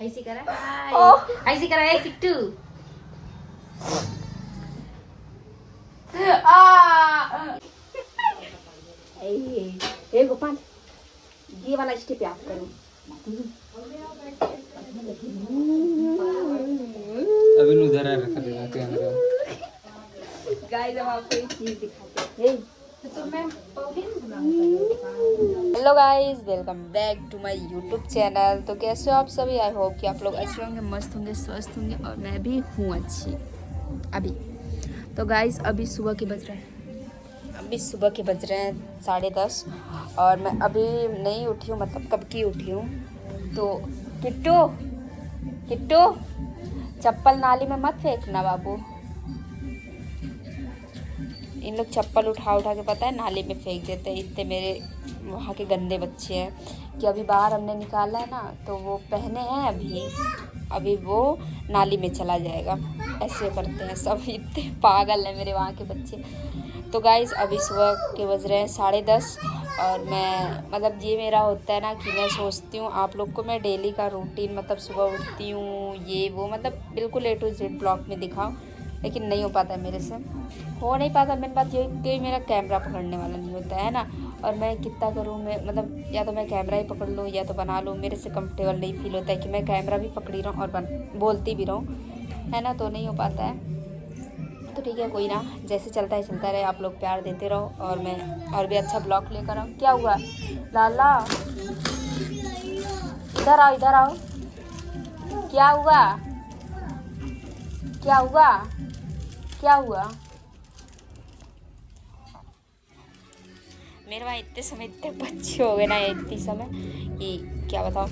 हाय करा, हाय करा, ए किट्टू। ए गोपाल, ये वाला स्टेप याद करो। अभी उधर रख देगा कैमरा। गाइस हम आपको एक चीज दिखाते हैं। Hello guys, welcome back to my YouTube channel. तो कैसे हो आप सभी? आई होप कि आप लोग अच्छे होंगे, मस्त होंगे, स्वस्थ होंगे और मैं भी हूँ अच्छी अभी। तो गाइस अभी सुबह के बज रहे हैं 10:30 और मैं अभी नहीं उठी हूँ, मतलब कब की उठी हूँ। तो किट्टू किट्टू, चप्पल नाली में मत फेंकना बाबू। इन लोग चप्पल उठा उठा के पता है नाली में फेंक देते हैं। इतने मेरे वहाँ के गंदे बच्चे हैं कि अभी बाहर हमने निकाला है ना, तो वो पहने हैं अभी वो नाली में चला जाएगा। ऐसे करते हैं सब, इतने पागल हैं मेरे वहाँ के बच्चे। तो गाइस अभी सुबह के बज रहे हैं 10:30 और मैं मतलब ये मेरा होता है ना कि मैं सोचती हूँ आप लोग को मैं डेली का रूटीन, मतलब सुबह उठती हूँ ये वो, मतलब बिल्कुल A to Z ब्लॉग में दिखाऊँ, लेकिन नहीं हो पाता मेरे से, हो नहीं पाता। मेन बात ये कि मेरा कैमरा पकड़ने वाला नहीं होता है ना, और मैं कितना करूँ, मैं मतलब या तो मैं कैमरा ही पकड़ लूँ या तो बना लूँ। मेरे से कंफर्टेबल नहीं फील होता है कि मैं कैमरा भी पकड़ी रहूँ और बोलती भी रहूँ, है ना, तो नहीं हो पाता है। तो ठीक है, कोई ना, जैसे चलता है चलता रहे। आप लोग प्यार देते रहो और मैं और भी अच्छा ब्लॉग लेकर आऊँ। क्या हुआ लाला? इधर आओ, इधर आओ। क्या हुआ, क्या हुआ, क्या हुआ? मेरे वहाँ इतने समय इतने बच्चे हो गए ना इतनी समय कि क्या बताओ।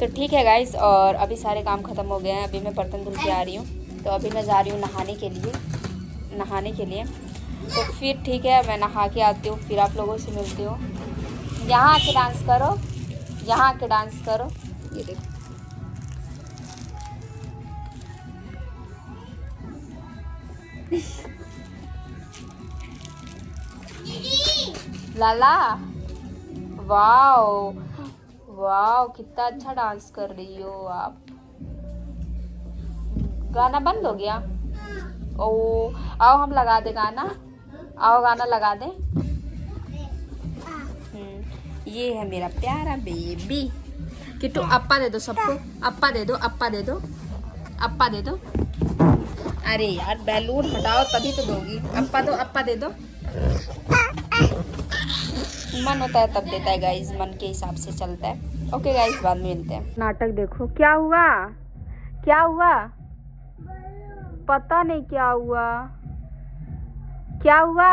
तो ठीक है गाइस, और अभी सारे काम ख़त्म हो गए हैं। अभी मैं बर्तन धुल के आ रही हूँ, तो अभी मैं जा रही हूँ नहाने के लिए। तो फिर ठीक है, मैं नहा के आती हूँ, फिर आप लोगों से मिलती हूँ। यहाँ आके डांस करो, यहाँ आके डांस करो। ये देखो लाला, वाओ वाओ, कितना अच्छा डांस कर रही हो आप। गाना बंद हो गया? ओ, आओ हम लगा दे गाना, आओ गाना लगा दे। ये है मेरा प्यारा बेबी किट्टू। अप्पा दे दो सबको, अप्पा दे दो, अप्पा दे दो, अप्पा दे दो। अरे यार बैलून हटाओ तभी तो दोगी। अप्पा दो, अप्पा दे दो। मन होता है तब देता है गाइस, मन के हिसाब से चलता है। ओके गाइस, बाद में मिलते हैं। नाटक देखो, क्या हुआ, क्या हुआ? पता नहीं क्या हुआ, क्या हुआ?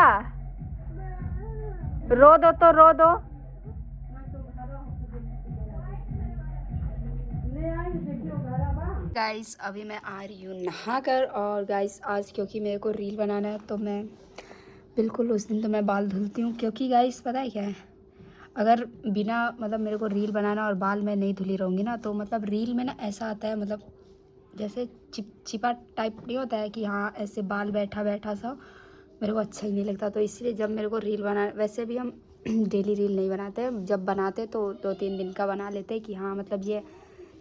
रो दो तो रो दो। गाइस अभी मैं आ रही हूँ नहा कर। और गाइस आज क्योंकि मेरे को रील बनाना है, तो मैं बिल्कुल उस दिन तो मैं बाल धुलती हूँ, क्योंकि गाइस पता है क्या है, अगर बिना मतलब मेरे को रील बनाना और बाल मैं नहीं धुली रहूँगी ना, तो मतलब रील में ना ऐसा आता है, मतलब जैसे चिपचिपा टाइप नहीं होता है कि हाँ ऐसे बाल बैठा बैठा सा, मेरे को अच्छा ही नहीं लगता। तो इसलिए जब मेरे को रील बना, वैसे भी हम डेली रील नहीं बनाते, जब बनाते तो 2-3 दिन का बना लेते कि हाँ मतलब ये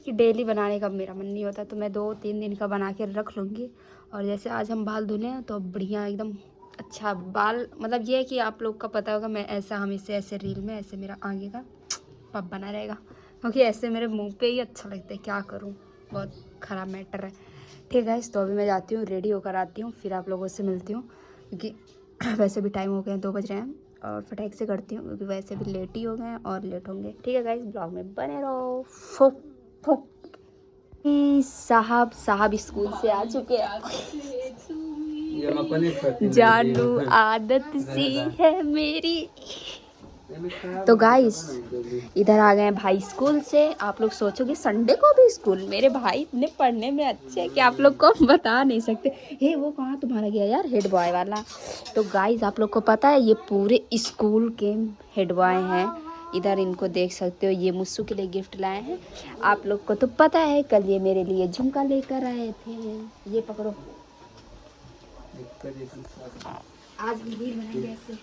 कि डेली बनाने का मेरा मन नहीं होता, तो मैं 2-3 दिन का बना के रख लूँगी। और जैसे आज हम बाल धुले हैं तो बढ़िया एकदम अच्छा बाल, मतलब ये है कि आप लोग का पता होगा मैं ऐसा हमेशा ऐसे रील में ऐसे मेरा आगे का पब बना रहेगा, क्योंकि ऐसे मेरे मुंह पे ही अच्छा लगता है। क्या करूँ, बहुत ख़राब मैटर है। ठीक है, तो अभी मैं जाती हूँ, रेडी होकर आती हूँ, फिर आप लोगों से मिलती हूँ, क्योंकि वैसे भी टाइम हो गए हैं, 2 बज रहे हैं। और फटाक से करती हूँ क्योंकि वैसे भी लेट ही हो गए हैं और लेट होंगे। ठीक है गाइस, ब्लॉग में बने रहो। साहब स्कूल से आ चुके हैं। जानू आदत सी है मेरी। तो गाइस इधर आ गए हैं भाई स्कूल से। आप लोग सोचोगे संडे को भी स्कूल? मेरे भाई इतने पढ़ने में अच्छे हैं कि आप लोग को बता नहीं सकते। हे वो कहाँ तुम्हारा गया यार, हेड बॉय वाला। तो गाइस आप लोग को पता है ये पूरे स्कूल के हेड बॉय हैं। इधर इनको देख सकते हो, ये मुस्सू के लिए गिफ्ट लाए हैं। आप लोग को तो पता है कल ये मेरे लिए झुमका लेकर आए थे। ये पकड़ो, आज भी रील बनाएंगे ऐसे।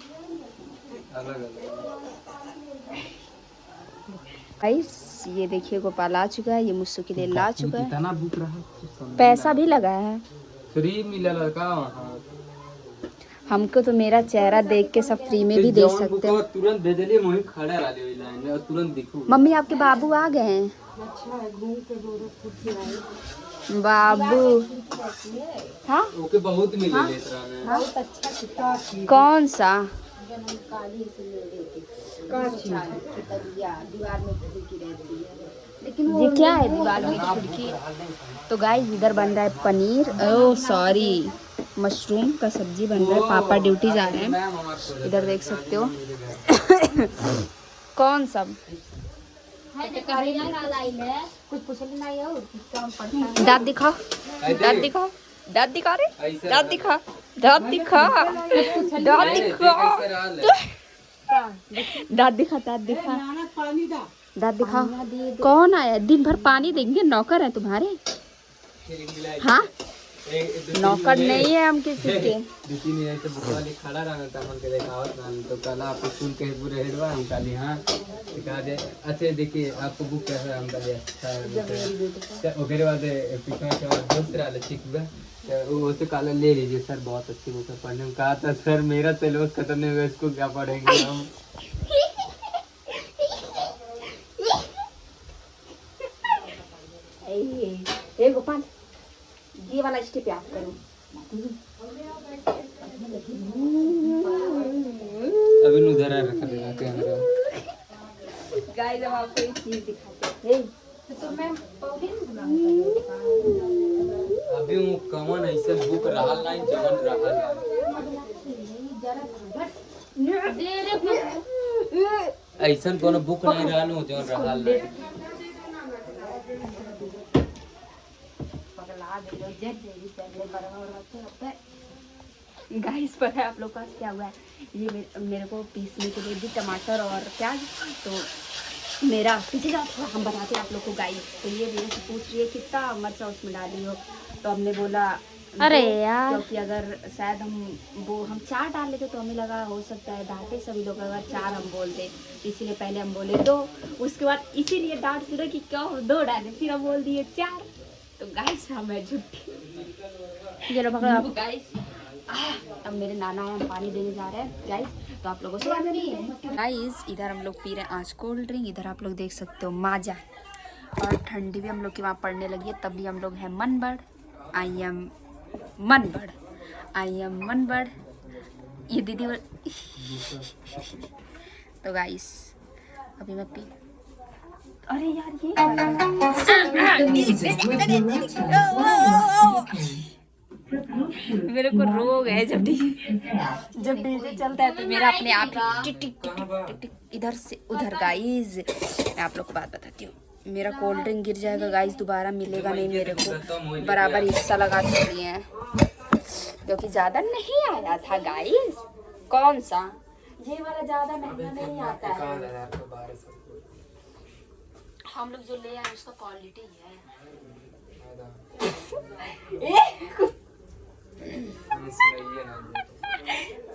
गाइस ये देखिए गोपाल आ चुका है, ये मुझसे के लिए ला चुका है। कितना भूख रहा, पैसा भी लगा है, फ्री मिला लड़का। हमको तो मेरा चेहरा देख के सब फ्री में भी दे सकते हैं। तुरंत भेज दिए, वहीं खड़ा रह लियो लाइन में और तुरंत दिखो। मम्मी आपके बाबू आ गए हैं। बाबू हाँ ओके बहुत मिले हाँ? लेत रहा मैं। बहुत अच्छा कौन सा दीवार में खिड़की रहती है, लेकिन ये क्या है दीवार में खिड़की। तो गाइस इधर बन रहा है पनीर, ओह सॉरी मशरूम का सब्जी बन रहा है। पापा ड्यूटी जा रहे हैं, इधर देख सकते हो। कौन सब दाँत दिखाओ, दाँत दिखाओ, दाँत दिखा रहे, दाँत दिखा, दाँत दिखा, दाँत दिखा, दाँत दिखा, दाँत दिखा, दाँत दिखा। कौन आया दिन भर पानी देंगे, नौकर है तुम्हारे? हाँ नौकर नहीं है हम किसी के। दूसरी ऐसे बुक वाली खड़ा रहा था, मन के देखावत ना तो कल आपको सुन के पूरे हेडवा हम काली हाँ दिखा दे। अच्छा देखिए आपको बुक कैसा हम काली अच्छा है। ओकरे बाद पिछले के बाद दूसरा वाला ठीक है, तो वो से काला ले लीजिए सर, बहुत अच्छी बुक है पढ़ने में। कहा था सर मेरा सिलेबस खत्म नहीं हुआ, इसको क्या पढ़ेंगे हम। ए गोपाल ये वाला स्टेप आप करो। अभी उधर है रखा देगा कैमरा। गाइस अब आपको एक चीज दिखाते हैं। तो मैं अभी वो कमन ऐसे बुक रहल नहीं जवन रहल ऐसा कोनो बुक नहीं रहल हो जवन रहल नहीं। गाइस पता है आप लोग का क्या हुआ है, ये मेरे को पीसने के लिए भी टमाटर और प्याज, तो मेरा पीछे जाओ थोड़ा हम बताते हैं आप लोग को। गाइस तो ये मेरे से पूछ रही है कितना मिर्चा उसमें डाली हो, तो हमने बोला अरे यार, क्योंकि अगर शायद हम 4 डाल लेते तो हमें लगा हो सकता है डांटे सभी लोग, अगर 4 हम बोलते इसीलिए पहले हम बोले 2, उसके बाद इसीलिए डांट सुना कि क्यों 2 डाले, फिर हम बोल दिए 4। तो गाइस हमें झूठी चलो पकड़ो आप। गाइस अब मेरे नाना है, हम पानी देने जा रहे हैं गाइस, तो आप लोगों से गाइस इधर हम लोग पी रहे हैं आज कोल्ड ड्रिंक, इधर आप लोग देख सकते हो माजा, और ठंडी भी हम लोग की वहाँ पड़ने लगी है। तब भी हम लोग हैं मनबड़, आई एम मनबड़, आई एम मनबड़, ये दीदी तो गाइस अभी मैं पी, अरे यार ये मेरे को रोग है, जब डीजे चलता है तो मेरा अपने आप टिक टिक टिक टिक इधर से उधर। गाइस मैं आप लोग को बात बताती हूँ, मेरा कोल्ड ड्रिंक गिर जाएगा गाइस, दोबारा मिलेगा नहीं मेरे को, बराबर हिस्सा लगा के लिए हैं क्योंकि ज़्यादा नहीं आया था गाइस। कौन सा ये वाला ज़्यादा महंगा नहीं आता है, हम लोग जो ले आए उसका क्वालिटी है।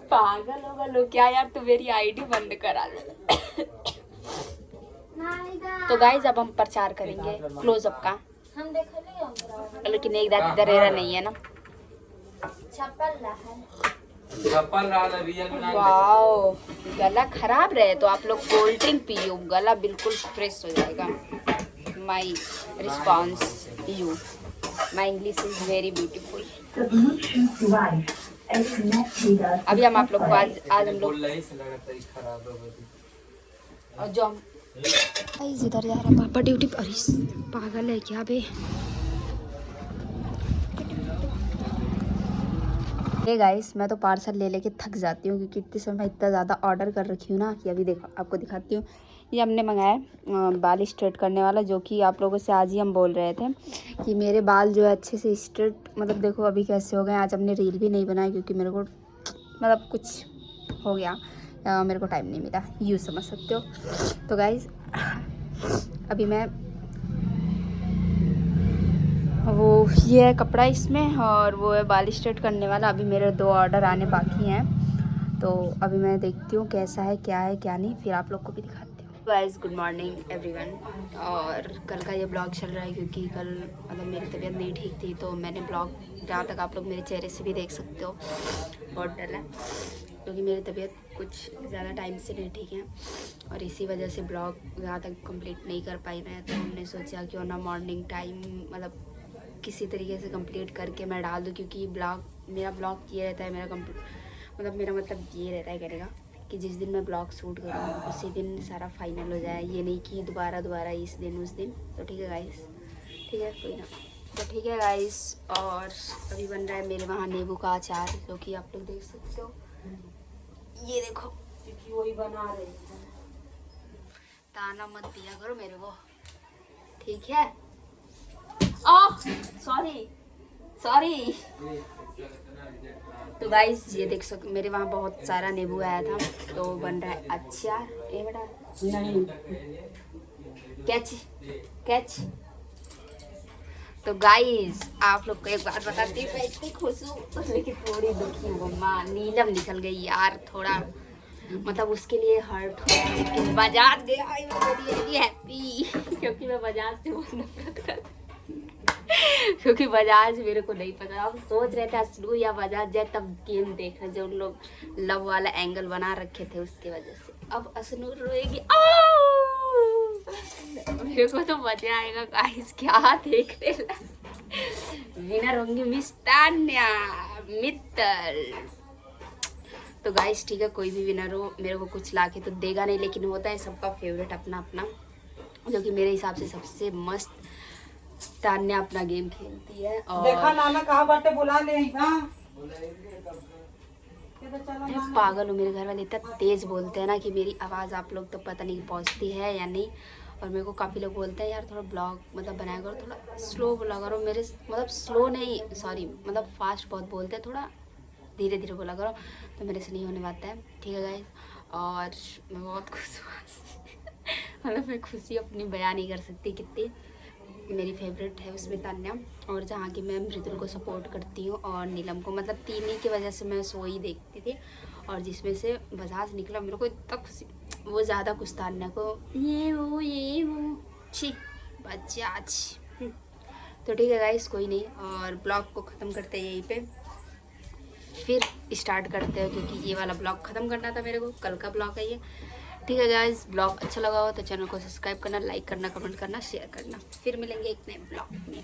पागल होगा लोग क्या यार, तू मेरी आईडी बंद करा दे। तो गाइस अब हम प्रचार करेंगे क्लोजअप का, लेकिन एक दरेरा नहीं है ना, वाओ गला खराब रहे तो आप लोग कोल्ड ड्रिंक पियो, गला बिल्कुल फ्रेश हो जाएगा। My response you, my English is very beautiful. अभी हम आप लोग को आज हम लोग और जो हम इधर जा रहे हैं पापा ड्यूटी पर, पागल है क्या बे। हे गाइस मैं तो पार्सल ले लेके थक जाती हूँ क्योंकि इतने समय इतना ज़्यादा ऑर्डर कर रखी हूँ ना कि अभी देखो आपको दिखाती हूँ। ये हमने मंगाया बाल स्ट्रेट करने वाला, जो कि आप लोगों से आज ही हम बोल रहे थे कि मेरे बाल जो है अच्छे से स्ट्रेट, मतलब देखो अभी कैसे हो गए। आज हमने रील भी नहीं बनाई क्योंकि मेरे को मतलब कुछ हो गया, मेरे को टाइम नहीं मिला, यूँ समझ सकते हो। तो गाइस अभी मैं वो ये है कपड़ा इसमें और वो है बाल स्ट्रेट करने वाला। अभी मेरे 2 ऑर्डर आने बाकी हैं, तो अभी मैं देखती हूँ कैसा है क्या नहीं, फिर आप लोग को भी दिखाती हूँ। Guys good morning everyone. और कल का ये ब्लॉग चल रहा है क्योंकि कल मतलब मेरी तबीयत नहीं ठीक थी, तो मैंने ब्लॉग जहाँ तक आप लोग मेरे चेहरे से भी देख सकते हो बहुत डल है क्योंकि मेरी तबीयत कुछ ज़्यादा टाइम से नहीं ठीक है और इसी वजह से ब्लॉग जहाँ तक कंप्लीट नहीं कर पाई मैं। तो हमने सोचा क्यों ना मॉर्निंग टाइम मतलब किसी तरीके से कंप्लीट करके मैं डाल दूँ, क्योंकि मेरा ब्लॉग ये रहता है, मेरा मतलब ये रहता है कहने का कि जिस दिन मैं ब्लॉग शूट करूँ उसी दिन सारा फाइनल हो जाए, ये नहीं कि दोबारा इस दिन उस दिन। तो ठीक है गाइस, ठीक है कोई ना। तो ठीक है गाइस, और अभी बन रहा है मेरे वहाँ नींबू का अचार, जो कि आप लोग देख सकते हो। ये देखो वही बना रहे हैं, ताना मत दिया करो मेरे को, ठीक है। Oh sorry. तो गाइस ये देख सकते मेरे वहाँ बहुत सारा नींबू आया था, तो बन रहा है अचार। ये बेटा नहीं कैच। तो गाइस आप लोग को एक बात बताती हूँ, मैं इतनी खुश हूँ लेकिन थोड़ी दुखी हूँ। मम्मा नीलम निकल गई यार, थोड़ा मतलब उसके लिए हर्ट हुआ, लेकिन बजाज गया आई एम वेरी हैप्पी क्योंकि मैं बजाज से बहुत नफरत करती हूँ क्योंकि बजाज मेरे को नहीं पता। हम सोच रहे थे असलू या बजाज जाए तब गेम देख रहे, जो उन लोग लव वाला एंगल बना रखे थे उसकी वजह से। अब असनू रोएगी, मेरे को तो मजा आएगा गाइस, क्या देख रहे। विनर होंगी मिस तान्या मित्तल। तो गाइस ठीक है, कोई भी विनर हो मेरे को कुछ लाके तो देगा नहीं, लेकिन होता है सबका फेवरेट अपना अपना, जो कि मेरे हिसाब से सबसे मस्त तान्या अपना गेम खेलती है। और देखा नाना कहाँ बाटे बुला ले मैं पागल हूँ, मेरे घर वाले इतना तेज़ बोलते हैं ना कि मेरी आवाज़ आप लोग तो पता नहीं पहुँचती है या नहीं। और मेरे को काफ़ी लोग बोलते हैं यार थोड़ा ब्लॉग मतलब बनाया करो, थोड़ा स्लो बोला करो। मेरे मतलब स्लो नहीं सॉरी मतलब फास्ट बहुत बोलते हैं, थोड़ा धीरे धीरे बोला करो, तो मेरे से नहीं होने पाता है, ठीक है गाइस। और मैं बहुत खुश हूँ मतलब मैं खुशी अपनी बयान नहीं कर सकती कितनी मेरी फेवरेट है उसमें तान्या। और जहाँ की मैं मृदुल को सपोर्ट करती हूँ और नीलम को, मतलब तीन की वजह से मैं सो ही देखती थी, और जिसमें से बजाज निकला मेरे को इतना खुशी, वो ज़्यादा कुछ तान्या को ये वो छी बजाज। तो ठीक है गाइस कोई नहीं, और ब्लॉग को ख़त्म करते हैं यहीं पे, फिर स्टार्ट करते हैं क्योंकि ये वाला ब्लॉग ख़त्म करना था मेरे को, कल का ब्लॉग है ये। ठीक है गाइस, ब्लॉग अच्छा लगा हो तो चैनल को सब्सक्राइब करना, लाइक करना, कमेंट करना, शेयर करना। फिर मिलेंगे एक नए ब्लॉग में।